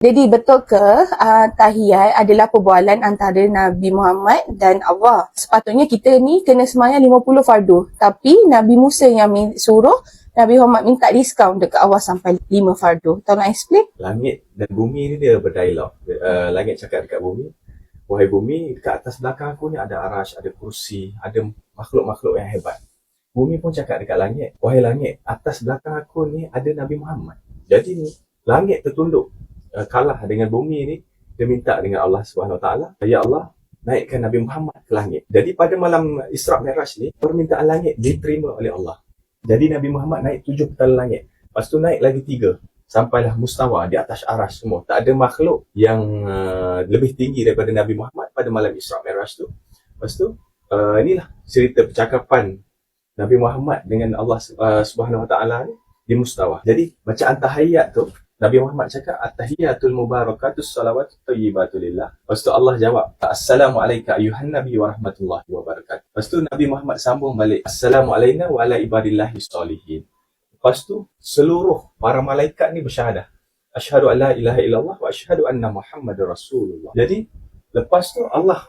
Jadi betul ke tahiyat adalah perbualan antara Nabi Muhammad dan Allah? Sepatutnya kita ni kena sembahyang 50 fardu. Tapi Nabi Musa yang suruh Nabi Muhammad minta diskaun dekat Allah sampai 5 fardu. Tolong explain. Langit dan bumi ni dia berdialog. Langit cakap dekat bumi, wahai bumi, dekat atas belakang aku ni ada arash, ada kursi, ada makhluk-makhluk yang hebat. Bumi pun cakap dekat langit, wahai langit, atas belakang aku ni ada Nabi Muhammad. Jadi ni, langit tertunduk kalah dengan bumi ni. Dia minta dengan Allah Subhanahu Wa Taala, ya Allah, naikkan Nabi Muhammad ke langit. Jadi pada malam Isra Mi'raj ni, permintaan langit diterima oleh Allah. Jadi Nabi Muhammad naik 7 petala langit. Lepas tu naik lagi 3, sampailah mustawa di atas arash semua. Tak ada makhluk yang lebih tinggi daripada Nabi Muhammad pada malam Isra Mi'raj tu. Lepas tu inilah cerita percakapan Nabi Muhammad dengan Allah Subhanahu Wa Taala ni di mustawa. Jadi bacaan tahiyat tu, Nabi Muhammad cakap, at-tahiyatul mubarakatus salawatut thayyibatulillah. Lepas tu Allah jawab, assalamualaikum ayuhan nabi wa rahmatullahi wa barakatuh. Lepas tu Nabi Muhammad sambung balik, assalamualaikum wa ala ibadillahi salihin. Lepas tu seluruh para malaikat ni bersyahadah, asyhadu an la ilaha illallah wa asyhadu anna muhammadar rasulullah. Jadi lepas tu Allah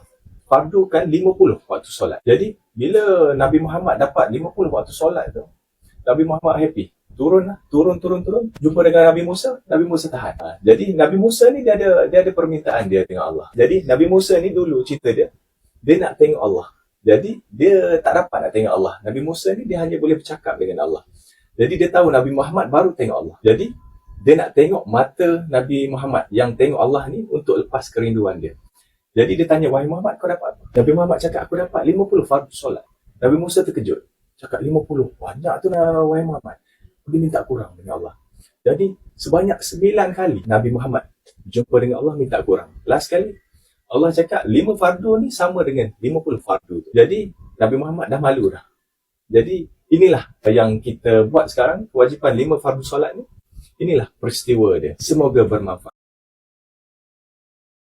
fardukan 50 waktu solat. Jadi bila Nabi Muhammad dapat 50 waktu solat tu, Nabi Muhammad happy. Turun, jumpa dengan Nabi Musa tahan. Jadi Nabi Musa ni dia ada permintaan dia dengan Allah. Jadi Nabi Musa ni dulu cerita dia nak tengok Allah. Jadi dia tak dapat nak tengok Allah. Nabi Musa ni dia hanya boleh bercakap dengan Allah. Jadi dia tahu Nabi Muhammad baru tengok Allah. Jadi dia nak tengok mata Nabi Muhammad yang tengok Allah ni untuk lepas kerinduan dia. Jadi dia tanya, wahai Muhammad, kau dapat apa? Nabi Muhammad cakap, aku dapat 50 fardu solat. Nabi Musa terkejut. Cakap 50, banyak tu wahai Muhammad. Dia minta kurang dengan Allah. Jadi sebanyak 9 kali Nabi Muhammad jumpa dengan Allah minta kurang. Last kali Allah cakap 5 fardu ni sama dengan 50 fardu tu. Jadi Nabi Muhammad dah malu dah. Jadi inilah yang kita buat sekarang, kewajipan 5 fardu solat ni. Inilah peristiwa dia. Semoga bermanfaat.